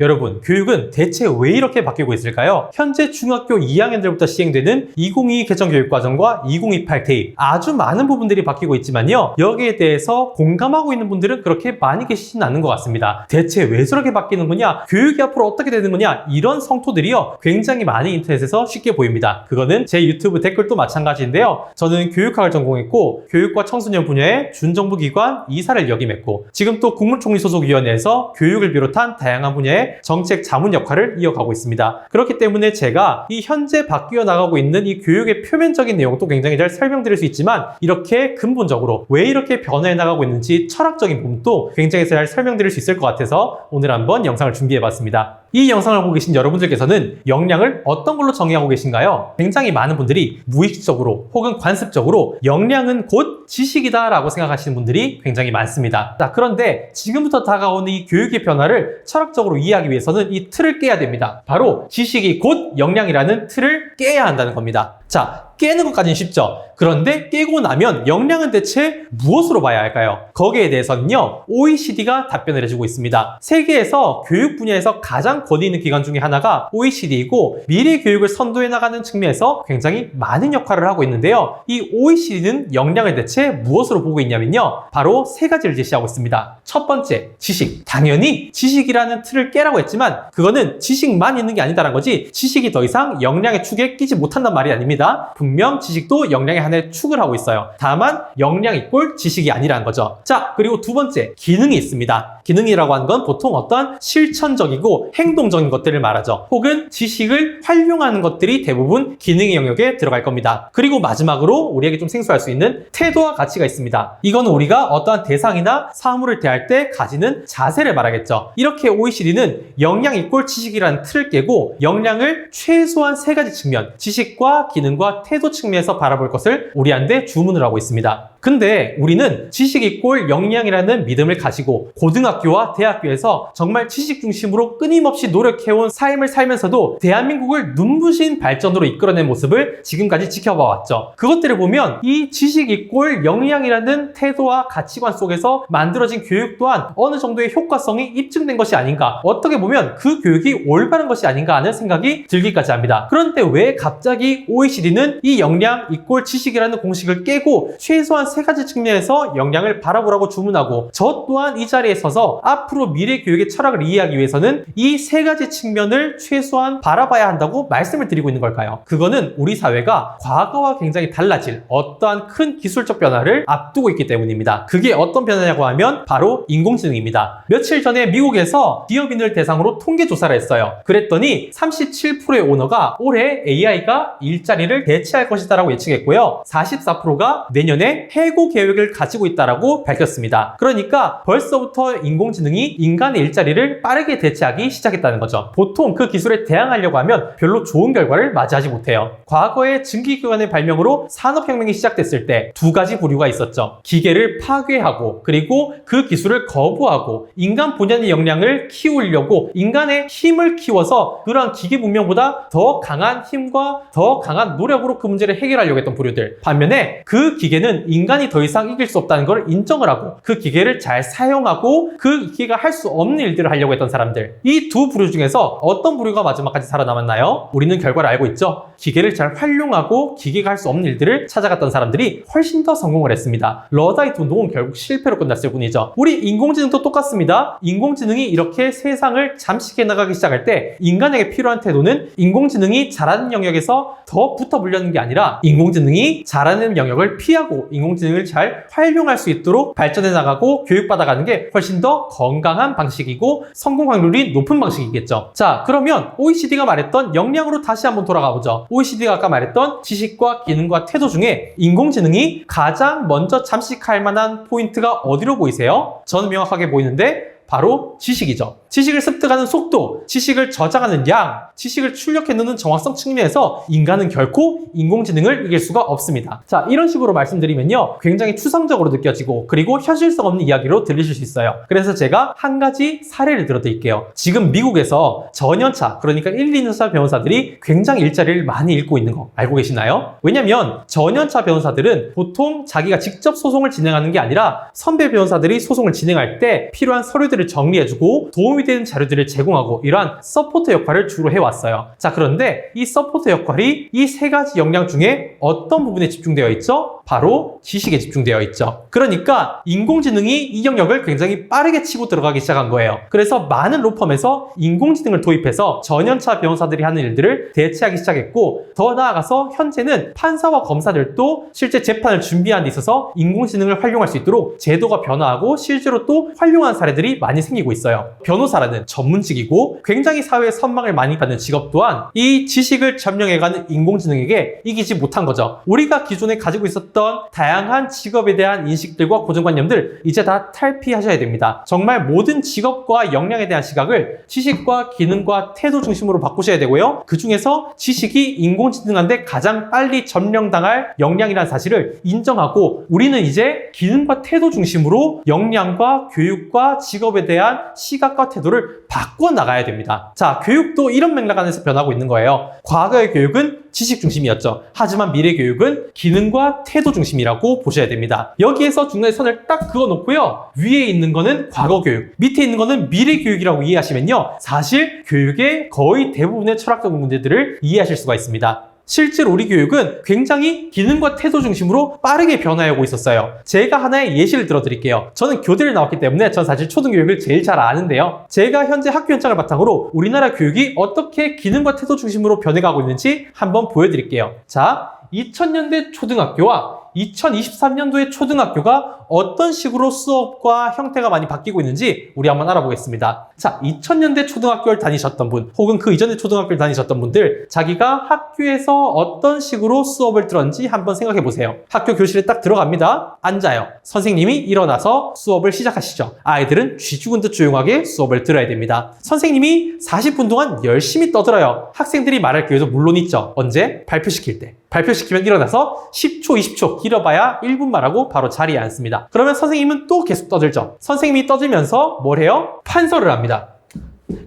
여러분, 교육은 대체 왜 이렇게 바뀌고 있을까요? 현재 중학교 2학년들부터 시행되는 2022 개정교육과정과 2028 대입, 아주 많은 부분들이 바뀌고 있지만요, 여기에 대해서 공감하고 있는 분들은 그렇게 많이 계시지는 않는 것 같습니다. 대체 왜 저렇게 바뀌는 거냐, 교육이 앞으로 어떻게 되는 거냐, 이런 성토들이요 굉장히 많이 인터넷에서 쉽게 보입니다. 그거는 제 유튜브 댓글도 마찬가지인데요, 저는 교육학을 전공했고 교육과 청소년 분야의 준정부기관 이사를 역임했고, 지금 또 국무총리 소속위원회에서 교육을 비롯한 다양한 분야의 정책 자문 역할을 이어가고 있습니다. 그렇기 때문에 제가 이 현재 바뀌어 나가고 있는 이 교육의 표면적인 내용도 굉장히 잘 설명드릴 수 있지만, 이렇게 근본적으로 왜 이렇게 변화해 나가고 있는지 철학적인 부분도 굉장히 잘 설명드릴 수 있을 것 같아서 오늘 한번 영상을 준비해봤습니다. 이 영상을 보고 계신 여러분들께서는 역량을 어떤 걸로 정의하고 계신가요? 굉장히 많은 분들이 무의식적으로 혹은 관습적으로 역량은 곧 지식이다 라고 생각하시는 분들이 굉장히 많습니다. 자, 그런데 지금부터 다가오는 이 교육의 변화를 철학적으로 이해하기 위해서는 이 틀을 깨야 됩니다. 바로 지식이 곧 역량이라는 틀을 깨야 한다는 겁니다. 자, 깨는 것까지는 쉽죠. 그런데 깨고 나면 역량은 대체 무엇으로 봐야 할까요? 거기에 대해서는요, OECD가 답변을 해주고 있습니다. 세계에서 교육 분야에서 가장 권위 있는 기관 중에 하나가 OECD이고, 미래 교육을 선도해 나가는 측면에서 굉장히 많은 역할을 하고 있는데요, 이 OECD는 역량을 대체 무엇으로 보고 있냐면요, 바로 세 가지를 제시하고 있습니다. 첫 번째, 지식. 당연히 지식이라는 틀을 깨라고 했지만 그거는 지식만 있는 게 아니다라는 거지, 지식이 더 이상 역량의 축에 끼지 못한단 말이 아닙니다. 분명 지식도 역량의 하나의 축을 하고 있어요. 다만 역량 이꼴 지식이 아니라는 거죠. 자, 그리고 두 번째, 기능이 있습니다. 기능이라고 하는 건 보통 어떤 실천적이고 행동적인 것들을 말하죠. 혹은 지식을 활용하는 것들이 대부분 기능의 영역에 들어갈 겁니다. 그리고 마지막으로 우리에게 좀 생소할 수 있는 태도와 가치가 있습니다. 이건 우리가 어떠한 대상이나 사물을 대할 때 가지는 자세를 말하겠죠. 이렇게 OECD는 역량 이꼴 지식이라는 틀을 깨고 역량을 최소한 세 가지 측면, 지식과 기능과 태도 측면에서 바라볼 것을 우리한테 주문을 하고 있습니다. 근데 우리는 지식 이꼴 역량이라는 믿음을 가지고 고등학교와 대학교에서 정말 지식 중심으로 끊임없이 노력해온 삶을 살면서도 대한민국을 눈부신 발전으로 이끌어낸 모습을 지금까지 지켜봐 왔죠. 그것들을 보면 이 지식 이꼴 역량이라는 태도와 가치관 속에서 만들어진 교육 또한 어느 정도의 효과성이 입증된 것이 아닌가, 어떻게 보면 그 교육이 올바른 것이 아닌가 하는 생각이 들기까지 합니다. 그런데 왜 갑자기 OECD는 이 역량 이꼴 지식이라는 공식을 깨고 최소한 세 가지 측면에서 역량을 바라보라고 주문하고, 저 또한 이 자리에 서서 앞으로 미래 교육의 철학을 이해하기 위해서는 이 세 가지 측면을 최소한 바라봐야 한다고 말씀을 드리고 있는 걸까요? 그거는 우리 사회가 과거와 굉장히 달라질 어떠한 큰 기술적 변화를 앞두고 있기 때문입니다. 그게 어떤 변화냐고 하면 바로 인공지능입니다. 며칠 전에 미국에서 기업인을 대상으로 통계 조사를 했어요. 그랬더니 37%의 오너가 올해 AI가 일자리를 대체할 것이다 라고 예측했고요, 44%가 내년에 해고 계획을 가지고 있다라고 밝혔습니다. 그러니까 벌써부터 인공지능이 인간의 일자리를 빠르게 대체하기 시작했다는 거죠. 보통 그 기술에 대항하려고 하면 별로 좋은 결과를 맞이하지 못해요. 과거에 증기기관의 발명으로 산업혁명이 시작됐을 때 두 가지 부류가 있었죠. 기계를 파괴하고, 그리고 그 기술을 거부하고 인간 본연의 역량을 키우려고 인간의 힘을 키워서 그러한 기계 문명보다 더 강한 힘과 더 강한 노력으로 그 문제를 해결하려고 했던 부류들. 반면에 그 기계는 인간이 더 이상 이길 수 없다는 걸 인정을 하고 그 기계를 잘 사용하고 그 기계가 할 수 없는 일들을 하려고 했던 사람들. 이 두 부류 중에서 어떤 부류가 마지막까지 살아남았나요? 우리는 결과를 알고 있죠. 기계를 잘 활용하고 기계가 할 수 없는 일들을 찾아갔던 사람들이 훨씬 더 성공을 했습니다. 러다이트 운동은 결국 실패로 끝났을 뿐이죠. 우리 인공지능도 똑같습니다. 인공지능이 이렇게 세상을 잠식해 나가기 시작할 때 인간에게 필요한 태도는 인공지능이 잘하는 영역에서 더 붙어 불려는 게 아니라 인공지능이 잘하는 영역을 피하고 인공지능을 잘 활용할 수 있도록 발전해 나가고 교육받아가는 게 훨씬 더 건강한 방식이고 성공 확률이 높은 방식이겠죠. 자, 그러면 OECD가 말했던 역량으로 다시 한번 돌아가 보죠. OECD가 아까 말했던 지식과 기능과 태도 중에 인공지능이 가장 먼저 잠식할 만한 포인트가 어디로 보이세요? 저는 명확하게 보이는데 바로 지식이죠. 지식을 습득하는 속도, 지식을 저장하는 양, 지식을 출력해 넣는 정확성 측면에서 인간은 결코 인공지능을 이길 수가 없습니다. 자, 이런 식으로 말씀드리면요, 굉장히 추상적으로 느껴지고 그리고 현실성 없는 이야기로 들리실 수 있어요. 그래서 제가 한 가지 사례를 들어드릴게요. 지금 미국에서 전연차, 그러니까 1, 2년차 변호사들이 굉장히 일자리를 많이 잃고 있는 거 알고 계시나요? 왜냐면 전연차 변호사들은 보통 자기가 직접 소송을 진행하는 게 아니라 선배 변호사들이 소송을 진행할 때 필요한 서류들을 것들을 정리해주고 도움이 되는 자료들을 제공하고 이러한 서포터 역할을 주로 해왔어요. 자, 그런데 이 서포터 역할이 이 세 가지 역량 중에 어떤 부분에 집중되어 있죠? 바로 지식에 집중되어 있죠. 그러니까 인공지능이 이 영역을 굉장히 빠르게 치고 들어가기 시작한 거예요. 그래서 많은 로펌에서 인공지능을 도입해서 전연차 변호사들이 하는 일들을 대체하기 시작했고, 더 나아가서 현재는 판사와 검사들도 실제 재판을 준비하는 데 있어서 인공지능을 활용할 수 있도록 제도가 변화하고 실제로 또 활용한 사례들이 많이 생기고 있어요. 변호사라는 전문직이고 굉장히 사회의 선망을 많이 받는 직업 또한 이 지식을 점령해가는 인공지능에게 이기지 못한 거죠. 우리가 기존에 가지고 있었던 다양한 직업에 대한 인식들과 고정관념들 이제 다 탈피하셔야 됩니다. 정말 모든 직업과 역량에 대한 시각을 지식과 기능과 태도 중심으로 바꾸셔야 되고요. 그 중에서 지식이 인공지능한테 가장 빨리 점령당할 역량이라는 사실을 인정하고, 우리는 이제 기능과 태도 중심으로 역량과 교육과 직업에 대한 시각과 태도를 바꿔 나가야 됩니다. 자, 교육도 이런 맥락 안에서 변하고 있는 거예요. 과거의 교육은 지식 중심이었죠. 하지만 미래 교육은 기능과 태도 중심이라고 보셔야 됩니다. 여기에서 중간에 선을 딱 그어 놓고요. 위에 있는 거는 과거 교육, 밑에 있는 거는 미래 교육이라고 이해하시면요. 사실 교육의 거의 대부분의 철학적 문제들을 이해하실 수가 있습니다. 실제로 우리 교육은 굉장히 기능과 태도 중심으로 빠르게 변화하고 있었어요. 제가 하나의 예시를 들어드릴게요. 저는 교대를 나왔기 때문에 전 사실 초등교육을 제일 잘 아는데요. 제가 현재 학교 현장을 바탕으로 우리나라 교육이 어떻게 기능과 태도 중심으로 변해가고 있는지 한번 보여드릴게요. 자, 2000년대 초등학교와 2023년도의 초등학교가 어떤 식으로 수업과 형태가 많이 바뀌고 있는지 우리 한번 알아보겠습니다. 자, 2000년대 초등학교를 다니셨던 분, 혹은 그 이전에 초등학교를 다니셨던 분들, 자기가 학교에서 어떤 식으로 수업을 들었는지 한번 생각해 보세요. 학교 교실에 딱 들어갑니다. 앉아요. 선생님이 일어나서 수업을 시작하시죠. 아이들은 쥐 죽은 듯 조용하게 수업을 들어야 됩니다. 선생님이 40분 동안 열심히 떠들어요. 학생들이 말할 기회도 물론 있죠. 언제? 발표시킬 때. 발표시키면 일어나서 10초, 20초, 길어봐야 1분 말하고 바로 자리에 앉습니다. 그러면 선생님은 또 계속 떠들죠. 선생님이 떠들면서 뭘 해요? 판서를 합니다.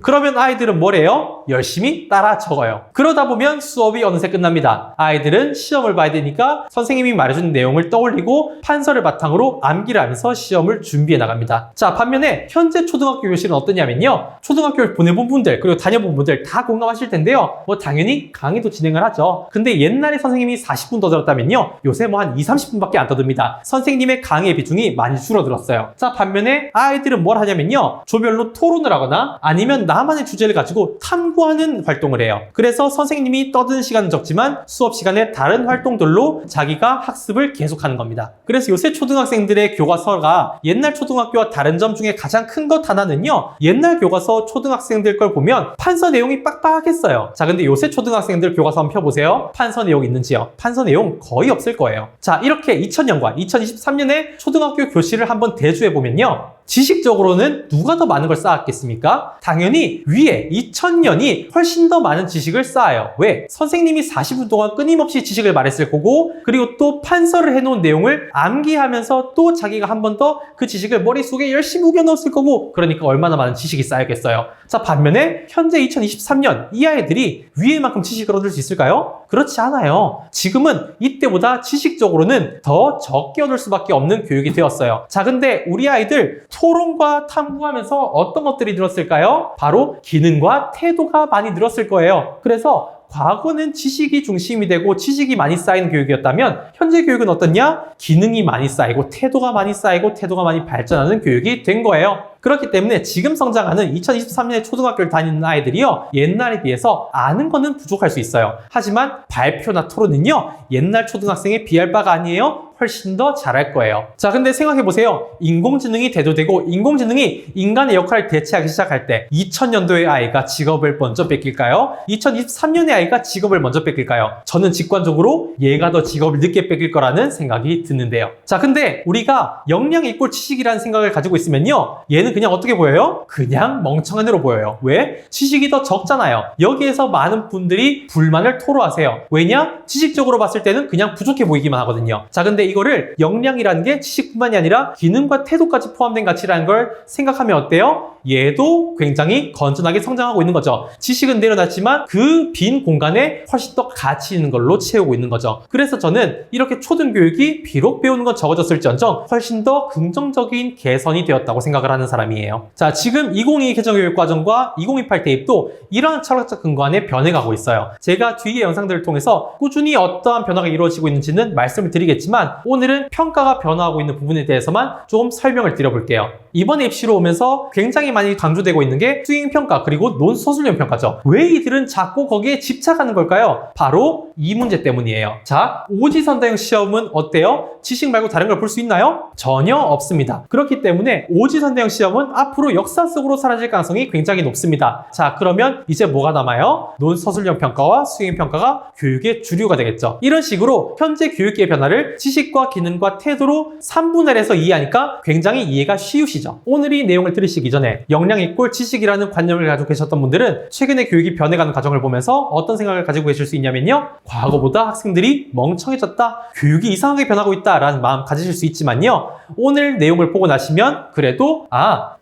그러면 아이들은 뭘 해요? 열심히 따라 적어요. 그러다 보면 수업이 어느새 끝납니다. 아이들은 시험을 봐야 되니까 선생님이 말해준 내용을 떠올리고 판서를 바탕으로 암기를 하면서 시험을 준비해 나갑니다. 자, 반면에 현재 초등학교 교실은 어떠냐면요. 초등학교를 보내본 분들, 그리고 다녀본 분들 다 공감하실 텐데요. 뭐 당연히 강의도 진행을 하죠. 근데 옛날에 선생님이 40분 떠들었다면요. 요새 뭐 한 30분밖에 안 떠듭니다. 선생님의 강의의 비중이 많이 줄어들었어요. 자, 반면에 아이들은 뭘 하냐면요. 조별로 토론을 하거나 아니면 나만의 주제를 가지고 탐구하는 활동을 해요. 그래서 선생님이 떠드는 시간은 적지만 수업 시간에 다른 활동들로 자기가 학습을 계속하는 겁니다. 그래서 요새 초등학생들의 교과서가 옛날 초등학교와 다른 점 중에 가장 큰 것 하나는요. 옛날 교과서 초등학생들 걸 보면 판서 내용이 빡빡했어요. 자, 근데 요새 초등학생들 교과서 한번 펴보세요. 판서 내용 있는지요? 판서 내용 거의 없을 거예요. 자, 이렇게 2000년과 2023년에 초등학교 교실을 한번 대조해보면요. 지식적으로는 누가 더 많은 걸 쌓았겠습니까? 당연히 위에 2000년이 훨씬 더 많은 지식을 쌓아요. 왜? 선생님이 40분 동안 끊임없이 지식을 말했을 거고, 그리고 또 판서를 해놓은 내용을 암기하면서 또 자기가 한 번 더 그 지식을 머릿속에 열심히 우겨 넣었을 거고, 그러니까 얼마나 많은 지식이 쌓였겠어요. 자, 반면에 현재 2023년 이 아이들이 위에만큼 지식을 얻을 수 있을까요? 그렇지 않아요. 지금은 이때보다 지식적으로는 더 적게 얻을 수밖에 없는 교육이 되었어요. 자, 근데 우리 아이들 토론과 탐구하면서 어떤 것들이 늘었을까요? 바로 기능과 태도가 많이 늘었을 거예요. 그래서 과거는 지식이 중심이 되고 지식이 많이 쌓이는 교육이었다면 현재 교육은 어떻냐? 기능이 많이 쌓이고 태도가 많이 쌓이고 태도가 많이 발전하는 교육이 된 거예요. 그렇기 때문에 지금 성장하는 2023년에 초등학교를 다니는 아이들이요. 옛날에 비해서 아는 거는 부족할 수 있어요. 하지만 발표나 토론은요. 옛날 초등학생에 비할 바가 아니에요. 훨씬 더 잘할 거예요. 자, 근데 생각해보세요. 인공지능이 대두되고 인공지능이 인간의 역할을 대체하기 시작할 때 2000년도의 아이가 직업을 먼저 뺏길까요? 2023년의 아이가 직업을 먼저 뺏길까요? 저는 직관적으로 얘가 더 직업을 늦게 뺏길 거라는 생각이 드는데요. 자, 근데 우리가 역량 이꼴 지식이라는 생각을 가지고 있으면요. 얘는 그냥 어떻게 보여요? 그냥 멍청한 애로 보여요. 왜? 지식이 더 적잖아요. 여기에서 많은 분들이 불만을 토로하세요. 왜냐? 지식적으로 봤을 때는 그냥 부족해 보이기만 하거든요. 자, 근데 이거를 역량이라는 게 지식뿐만이 아니라 기능과 태도까지 포함된 가치라는 걸 생각하면 어때요? 얘도 굉장히 건전하게 성장하고 있는 거죠. 지식은 내려놨지만 그 빈 공간에 훨씬 더 가치 있는 걸로 채우고 있는 거죠. 그래서 저는 이렇게 초등교육이 비록 배우는 건 적어졌을지언정 훨씬 더 긍정적인 개선이 되었다고 생각을 하는 사람이에요. 자, 지금 2022 개정교육과정과 2028 대입도 이러한 철학적 근거 안에 변해가고 있어요. 제가 뒤에 영상들을 통해서 꾸준히 어떠한 변화가 이루어지고 있는지는 말씀을 드리겠지만 오늘은 평가가 변화하고 있는 부분에 대해서만 좀 설명을 드려볼게요. 이번에 입시로 오면서 굉장히 많이 강조되고 있는 게 수행평가 그리고 논서술형 평가죠. 왜 이들은 자꾸 거기에 집착하는 걸까요? 바로 이 문제 때문이에요. 자, 오지선다형 시험은 어때요? 지식 말고 다른 걸 볼 수 있나요? 전혀 없습니다. 그렇기 때문에 오지선다형 시험은 앞으로 역사 속으로 사라질 가능성이 굉장히 높습니다. 자, 그러면 이제 뭐가 남아요? 논서술형 평가와 수행평가가 교육의 주류가 되겠죠. 이런 식으로 현재 교육계의 변화를 지식과 기능과 태도로 3분할 해서 이해하니까 굉장히 이해가 쉬우시죠. 오늘 이 내용을 들으시기 전에 역량 이꼴 지식이라는 관념을 가지고 계셨던 분들은 최근에 교육이 변해가는 과정을 보면서 어떤 생각을 가지고 계실 수 있냐면요. 과거보다 학생들이 멍청해졌다, 교육이 이상하게 변하고 있다라는 마음 가지실 수 있지만요. 오늘 내용을 보고 나시면 그래도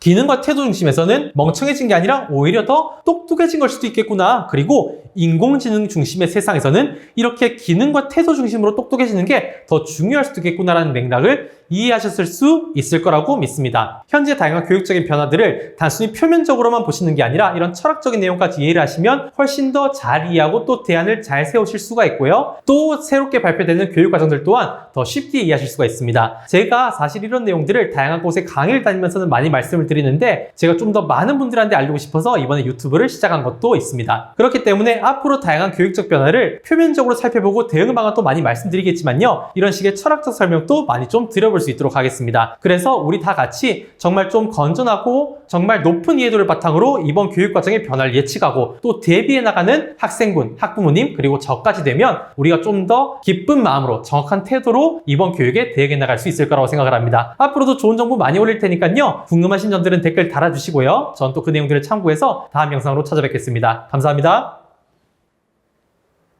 기능과 태도 중심에서는 멍청해진 게 아니라 오히려 더 똑똑해진 걸 수도 있겠구나. 그리고 인공지능 중심의 세상에서는 이렇게 기능과 태도 중심으로 똑똑해지는 게 더 중요할 수도 있겠구나라는 맥락을 이해하셨을 수 있을 거라고 믿습니다. 현재 다양한 교육적인 변화들을 단순히 표면적으로만 보시는 게 아니라 이런 철학적인 내용까지 이해를 하시면 훨씬 더 잘 이해하고 또 대안을 잘 세우실 수가 있고요. 또 새롭게 발표되는 교육 과정들 또한 더 쉽게 이해하실 수가 있습니다. 제가 사실 이런 내용들을 다양한 곳에 강의를 다니면서는 많이 말씀을 드리는데 제가 좀 더 많은 분들한테 알리고 싶어서 이번에 유튜브를 시작한 것도 있습니다. 그렇기 때문에 앞으로 다양한 교육적 변화를 표면적으로 살펴보고 대응 방안도 많이 말씀드리겠지만요. 이런 식의 철학적 설명도 많이 좀 드려볼 수 있도록 하겠습니다. 그래서 우리 다 같이 정말 좀 건전하고 정말 높은 이해도를 바탕으로 이번 교육과정의 변화를 예측하고 또 대비해 나가는 학생분, 학부모님 그리고 저까지 되면 우리가 좀 더 기쁜 마음으로 정확한 태도로 이번 교육에 대응해 나갈 수 있을 거라고 생각을 합니다. 앞으로도 좋은 정보 많이 올릴 테니까요. 궁금하신 점들은 댓글 달아주시고요. 전 또 그 내용들을 참고해서 다음 영상으로 찾아뵙겠습니다. 감사합니다.